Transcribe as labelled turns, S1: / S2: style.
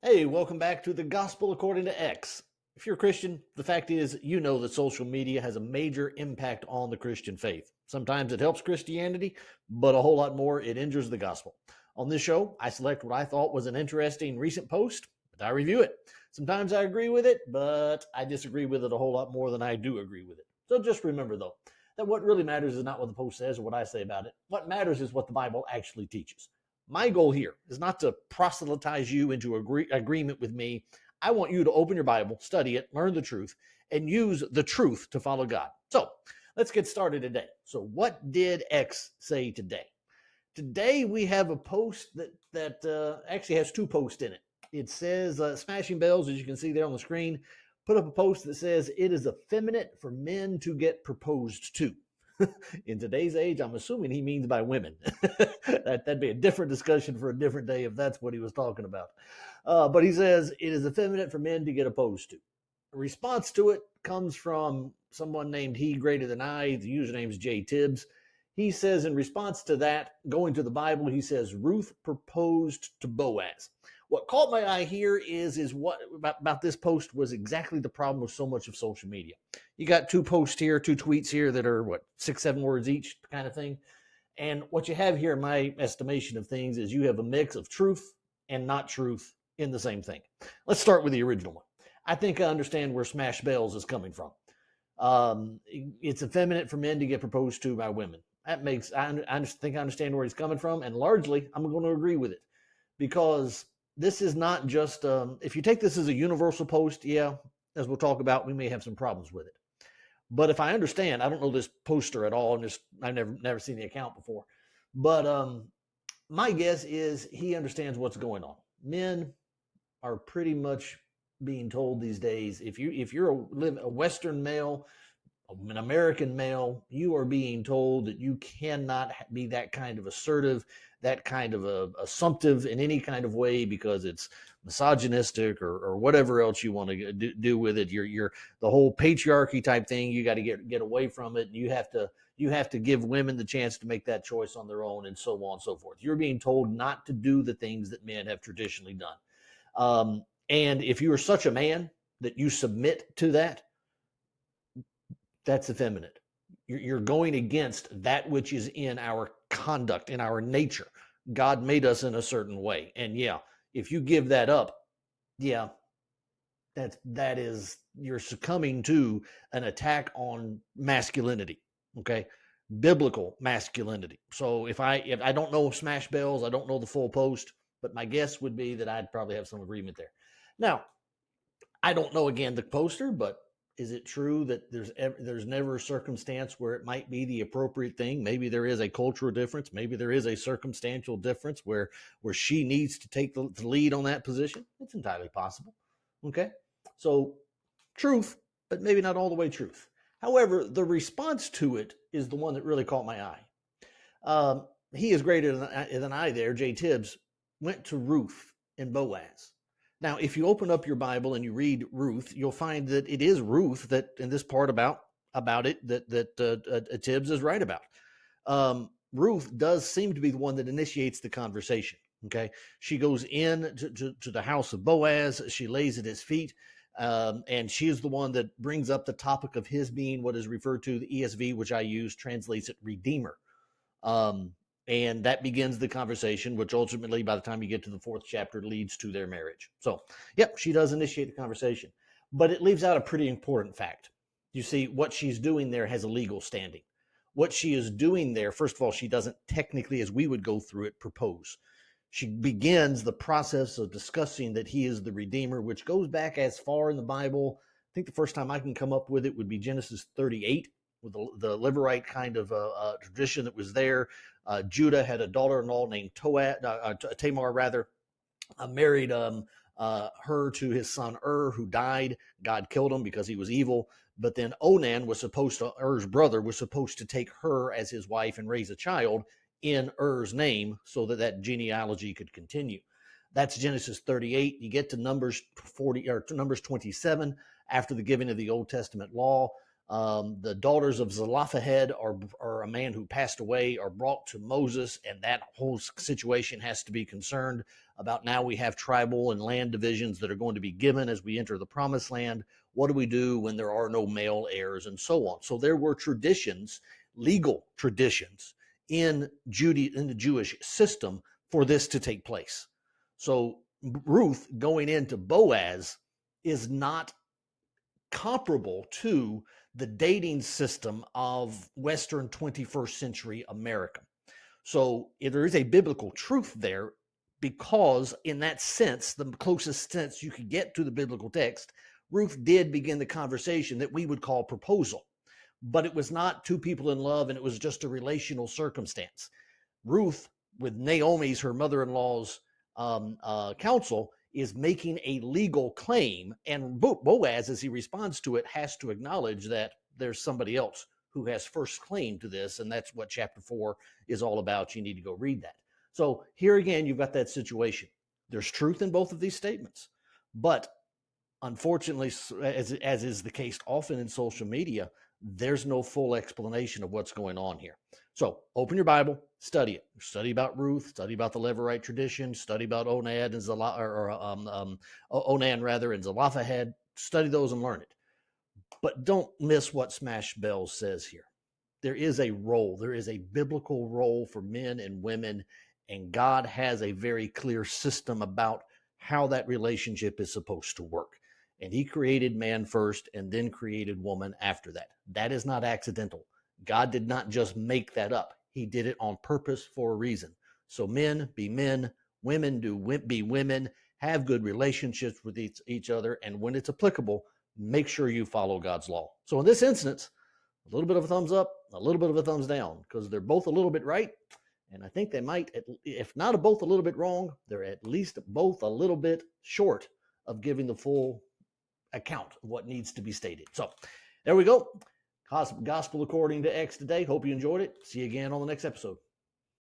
S1: Hey, welcome back to the Gospel According to X. If you're a Christian, the fact is you know that social media has a major impact on the Christian faith. Sometimes it helps Christianity, but a whole lot more, it injures the gospel. On this show, I select what I thought was an interesting recent post, but I review it. Sometimes I agree with it, but I disagree with it a whole lot more than I do agree with it. So just remember, though, that what really matters is not what the post says or what I say about it. What matters is what the Bible actually teaches. My goal here is not to proselytize you into agreement with me. I want you to open your Bible, study it, learn the truth, and use the truth to follow God. So let's get started today. So, what did X say today? Today we have a post that actually has two posts in it. It says Smashing Bells, as you can see there on the screen, put up a post that says it is effeminate for men to get proposed to. In today's age, I'm assuming he means by women. That'd be a different discussion for a different day if that's what he was talking about. But he says it is effeminate for men to get opposed to. A response to it comes from someone named He Greater Than I. The username is J Tibbs. He says, in response to that, going to the Bible, he says, Ruth proposed to Boaz. What caught my eye here is what about this post was exactly the problem with so much of social media. You got two posts here, two tweets here that are what, 6, 7 words each kind of thing. And what you have here, in my estimation of things, is you have a mix of truth and not truth in the same thing. Let's start with the original one. I think I understand where Smash Bells is coming from. It's effeminate for men to get proposed to by women. That makes I think I understand where he's coming from, and largely I'm going to agree with it because this is not just if you take this as a universal post, yeah, as we'll talk about, we may have some problems with it. But if I understand, I don't know this poster at all, and just I've never seen the account before. But my guess is he understands what's going on. Men are pretty much being told these days if you're a Western male, an American male, you are being told that you cannot be that kind of assertive, that kind of assumptive in any kind of way because it's misogynistic or whatever else you want to do with it. You're the whole patriarchy type thing. You got to get away from it. You have to give women the chance to make that choice on their own, and so on and so forth. You're being told not to do the things that men have traditionally done. And if you are such a man that you submit to that, that's effeminate. You're going against that which is in our conduct, in our nature. God made us in a certain way. And yeah, if you give that up, yeah, that is you're succumbing to an attack on masculinity. Okay. Biblical masculinity. So if I don't know Smash Bells, I don't know the full post, but my guess would be that I'd probably have some agreement there. Now, I don't know again the poster, but is it true that there's never a circumstance where it might be the appropriate thing? Maybe there is a cultural difference. Maybe there is a circumstantial difference where she needs to take the lead on that position. It's entirely possible. Okay, so truth, but maybe not all the way truth. However, the response to it is the one that really caught my eye. He is greater than I there, J Tibbs, went to Ruth and Boaz. Now, if you open up your Bible and you read Ruth, you'll find that it is Ruth that in this part about it that Tibbs is right about. Ruth does seem to be the one that initiates the conversation. Okay, she goes in to the house of Boaz. She lays at his feet. And she is the one that brings up the topic of his being what is referred to, the ESV, which I use, translates it Redeemer. Um, and that begins the conversation, which ultimately, by the time you get to the 4th chapter, leads to their marriage. So, yep, she does initiate the conversation. But it leaves out a pretty important fact. You see, what she's doing there has a legal standing. What she is doing there, first of all, she doesn't technically, as we would go through it, propose. She begins the process of discussing that he is the Redeemer, which goes back as far in the Bible. I think the first time I can come up with it would be Genesis 38, with the Levirate kind of tradition that was there. Judah had a daughter-in-law named Tamar, married her to his son who died. God killed him because he was evil. But then Onan Er's brother, was supposed to take her as his wife and raise a child in Er's name so that genealogy could continue. That's Genesis 38. You get to Numbers 40 or to Numbers 27 after the giving of the Old Testament law. The daughters of Zelophehad are a man who passed away, are brought to Moses, and that whole situation has to be concerned about. Now we have tribal and land divisions that are going to be given as we enter the promised land. What do we do when there are no male heirs, and so on? So there were traditions, legal traditions in the Jewish system for this to take place. So Ruth going into Boaz is not comparable to the dating system of Western 21st century America. So there is a biblical truth there, because in that sense, the closest sense you could get to the biblical text, Ruth did begin the conversation that we would call proposal. But it was not two people in love, and it was just a relational circumstance. Ruth, with Naomi's, her mother-in-law's counsel, is making a legal claim, and Boaz, as he responds to it, has to acknowledge that there's somebody else who has first claim to this, and that's what chapter 4 is all about. You need to go read that. So here again, you've got that situation. There's truth in both of these statements, but unfortunately, as is the case often in social media, there's no full explanation of what's going on here. So open your Bible, study it. Study about Ruth, study about the Levirate tradition, study about Onan and Zelophehad. Study those and learn it. But don't miss what Smash Bells says here. There is a role, there is a biblical role for men and women, and God has a very clear system about how that relationship is supposed to work. And he created man first and then created woman after that. That is not accidental. God did not just make that up. He did it on purpose for a reason. So men, be men, women, be women, have good relationships with each other, and when it's applicable, make sure you follow God's law. So in this instance, a little bit of a thumbs up, a little bit of a thumbs down, because they're both a little bit right. And I think they might, if not both a little bit wrong, they're at least both a little bit short of giving the full account of what needs to be stated. So there we go. Gospel according to X today. Hope you enjoyed it. See you again on the next episode.